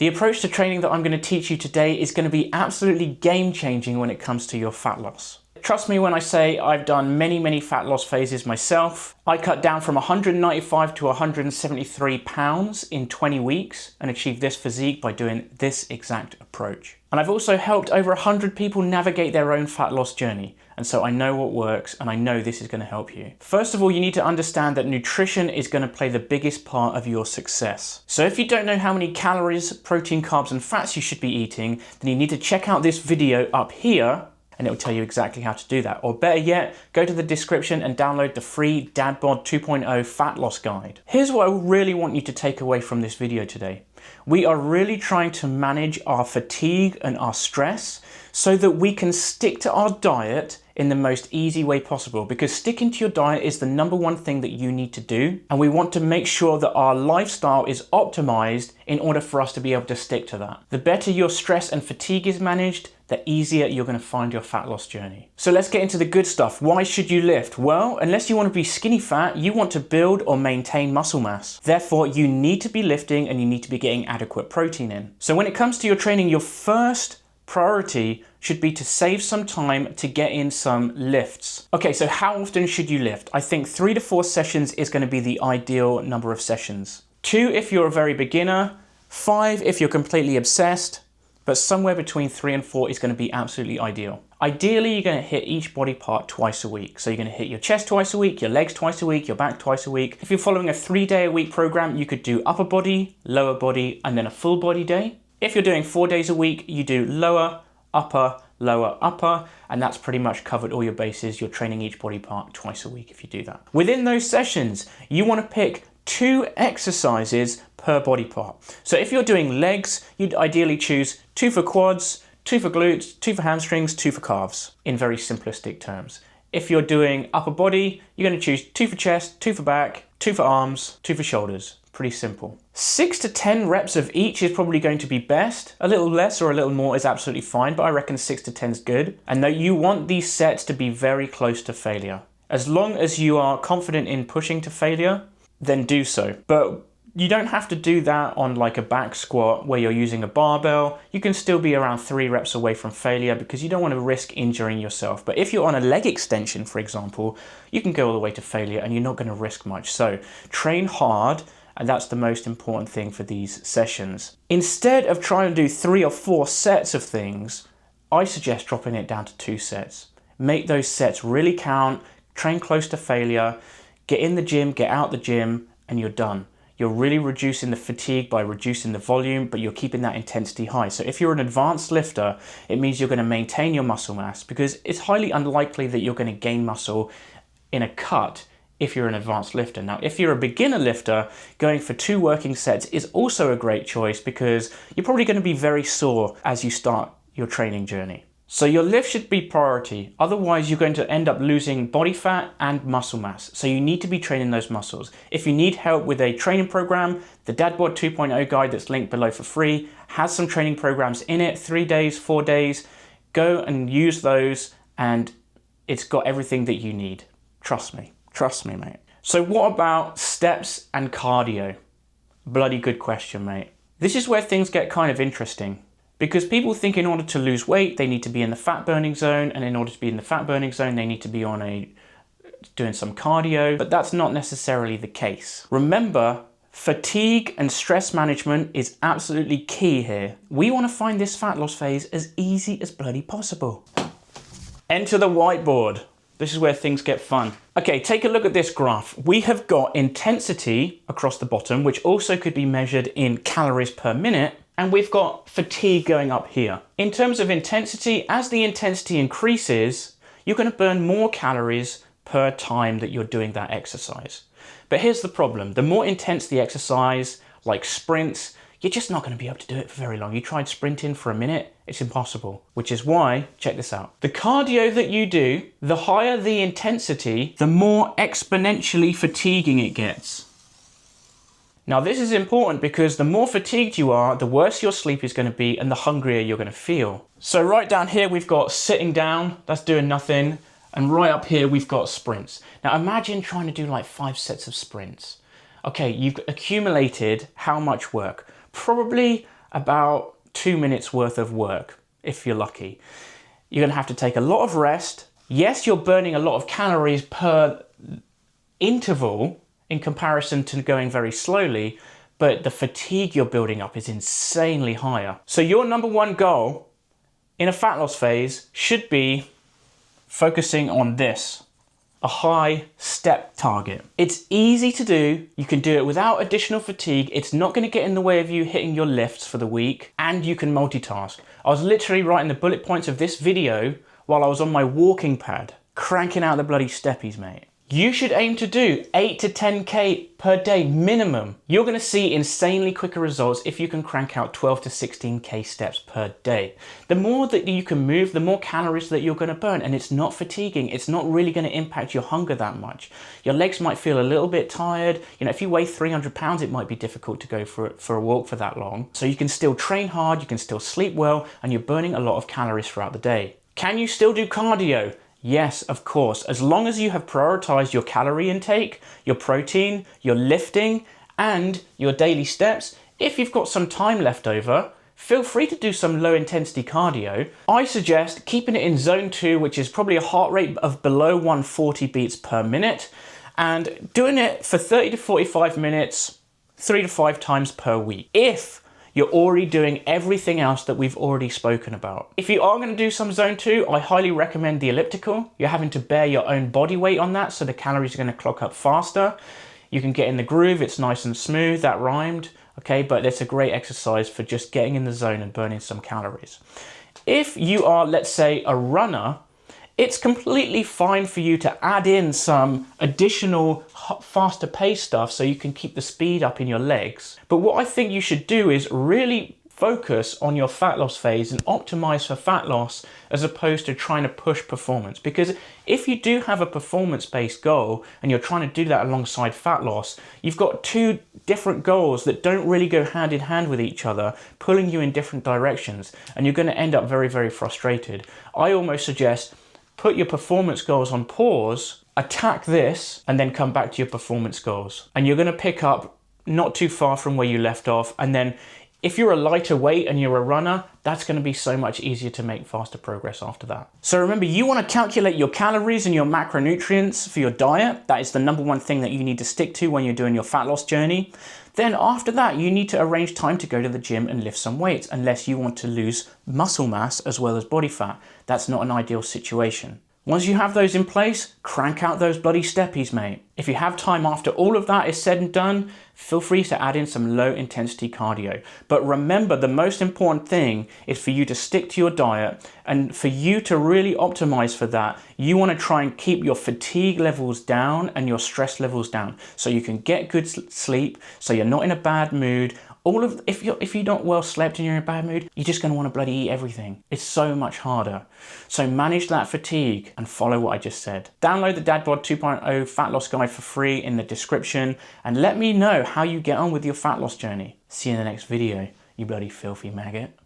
The approach to training that I'm going to teach you today is going to be absolutely game-changing when it comes to your fat loss. Trust me when I say I've done many fat loss phases myself. I cut down from 195 to 173 pounds in 20 weeks and achieved this physique by doing this exact approach. And I've also helped over 100 people navigate their own fat loss journey. And so I know what works and I know this is going to help you. First of all, you need to understand that nutrition is going to play the biggest part of your success. So if you don't know how many calories, protein, carbs and fats you should be eating, then you need to check out this video up here and it will tell you exactly how to do that. Or better yet, go to the description and download the free Dadbod 2.0 fat loss guide. Here's what I really want you to take away from this video today. We are really trying to manage our fatigue and our stress so that we can stick to our diet in the most easy way possible, because sticking to your diet is the #1 thing that you need to do. And we want to make sure that our lifestyle is optimized in order for us to be able to stick to that. The better your stress and fatigue is managed, the easier you're going to find your fat loss journey. So let's get into the good stuff. Why should you lift? Well, unless you want to be skinny fat, you want to build or maintain muscle mass. Therefore, you need to be lifting and you need to be getting adequate protein in. So when it comes to your training, your first priority should be to save some time to get in some lifts. Okay, so how often should you lift? I think 3 to 4 sessions is going to be the ideal number of sessions. 2 if you're a very beginner, 5 if you're completely obsessed, but somewhere between 3 and 4 is going to be absolutely ideal. Ideally, you're going to hit each body part twice a week. So you're going to hit your chest twice a week, your legs twice a week, your back twice a week. If you're following a 3-day-a-week program, you could do upper body, lower body, and then a full body day. If you're doing 4 days a week, you do lower, upper, lower, upper, and that's pretty much covered all your bases. You're training each body part twice a week if you do that. Within those sessions, you want to pick 2 exercises per body part. So if you're doing legs, you'd ideally choose 2 for quads, 2 for glutes, 2 for hamstrings, 2 for calves, in very simplistic terms. If you're doing upper body, you're going to choose 2 for chest, 2 for back, 2 for arms, 2 for shoulders. Pretty simple. 6 to 10 reps of each is probably going to be best. A little less or a little more is absolutely fine, but I reckon 6 to 10 is good. And that you want these sets to be very close to failure. As long as you are confident in pushing to failure, then do so. But you don't have to do that on like a back squat where you're using a barbell. You can still be around 3 reps away from failure because you don't want to risk injuring yourself. But if you're on a leg extension, for example, you can go all the way to failure and you're not going to risk much. So train hard. And that's the most important thing for these sessions. Instead of trying to do 3 or 4 sets of things, I suggest dropping it down to 2 sets. Make those sets really count, train close to failure, get in the gym, get out the gym, and you're done. You're really reducing the fatigue by reducing the volume, but you're keeping that intensity high. So if you're an advanced lifter, it means you're going to maintain your muscle mass because it's highly unlikely that you're going to gain muscle in a cut if you're an advanced lifter. Now, if you're a beginner lifter, going for 2 working sets is also a great choice because you're probably going to be very sore as you start your training journey. So your lift should be priority. Otherwise, you're going to end up losing body fat and muscle mass. So you need to be training those muscles. If you need help with a training program, the Dadbod 2.0 guide that's linked below for free has some training programs in it, 3 days, 4 days. Go and use those and it's got everything that you need. Trust me. Trust me, mate. So what about steps and cardio? Bloody good question, mate. This is where things get kind of interesting because people think in order to lose weight, they need to be in the fat burning zone. And in order to be in the fat burning zone, they need to be doing some cardio, but that's not necessarily the case. Remember, fatigue and stress management is absolutely key here. We want to find this fat loss phase as easy as bloody possible. Enter the whiteboard. This is where things get fun. Okay, take a look at this graph. We have got intensity across the bottom, which also could be measured in calories per minute, and we've got fatigue going up here. In terms of intensity, as the intensity increases, you're going to burn more calories per time that you're doing that exercise. But here's the problem. The more intense the exercise, like sprints, you're just not going to be able to do it for very long. You tried sprinting for a minute, it's impossible. Which is why, check this out. The cardio that you do, the higher the intensity, the more exponentially fatiguing it gets. Now this is important because the more fatigued you are, the worse your sleep is going to be and the hungrier you're going to feel. So right down here we've got sitting down, that's doing nothing. And right up here we've got sprints. Now imagine trying to do like 5 sets of sprints. Okay, you've accumulated how much work? Probably about 2 minutes worth of work, if you're lucky. You're going to have to take a lot of rest. Yes, you're burning a lot of calories per interval in comparison to going very slowly, but the fatigue you're building up is insanely higher. So your number one goal in a fat loss phase should be focusing on this, a high step target. It's easy to do. You can do it without additional fatigue. It's not going to get in the way of you hitting your lifts for the week, and you can multitask. I was literally writing the bullet points of this video while I was on my walking pad, cranking out the bloody steppies, mate. You should aim to do 8 to 10K per day minimum. You're going to see insanely quicker results if you can crank out 12 to 16K steps per day. The more that you can move, the more calories that you're going to burn, and it's not fatiguing. It's not really going to impact your hunger that much. Your legs might feel a little bit tired. You know, if you weigh 300 pounds, it might be difficult to go for a walk for that long. So you can still train hard, you can still sleep well, and you're burning a lot of calories throughout the day. Can you still do cardio? Yes, of course, as long as you have prioritized your calorie intake, your protein, your lifting, and your daily steps. If you've got some time left over, feel free to do some low intensity cardio. I suggest keeping it in zone 2, which is probably a heart rate of below 140 beats per minute, and doing it for 30 to 45 minutes, 3 to 5 times per week. If you're already doing everything else that we've already spoken about. If you are going to do some zone 2, I highly recommend the elliptical. You're having to bear your own body weight on that, so the calories are going to clock up faster. You can get in the groove, it's nice and smooth, that rhymed, okay, but it's a great exercise for just getting in the zone and burning some calories. If you are, let's say, a runner, it's completely fine for you to add in some additional faster pace stuff so you can keep the speed up in your legs. But what I think you should do is really focus on your fat loss phase and optimize for fat loss as opposed to trying to push performance. Because if you do have a performance-based goal and you're trying to do that alongside fat loss, you've got two different goals that don't really go hand in hand with each other, pulling you in different directions, and you're going to end up very, very frustrated. I almost suggest put your performance goals on pause, attack this, and then come back to your performance goals. And you're going to pick up not too far from where you left off. And then if you're a lighter weight and you're a runner, that's going to be so much easier to make faster progress after that. So remember, you want to calculate your calories and your macronutrients for your diet. That is the number one thing that you need to stick to when you're doing your fat loss journey. Then after that, you need to arrange time to go to the gym and lift some weights, unless you want to lose muscle mass as well as body fat. That's not an ideal situation. Once you have those in place, crank out those bloody steppies, mate. If you have time after all of that is said and done, feel free to add in some low intensity cardio. But remember, the most important thing is for you to stick to your diet, and for you to really optimize for that, you want to try and keep your fatigue levels down and your stress levels down so you can get good sleep, so you're not in a bad mood. If you're not well slept and you're in a bad mood, you're just going to want to bloody eat everything. It's so much harder. So manage that fatigue and follow what I just said. Download the Dadbod 2.0 fat loss guide for free in the description, and let me know how you get on with your fat loss journey. See you in the next video, you bloody filthy maggot.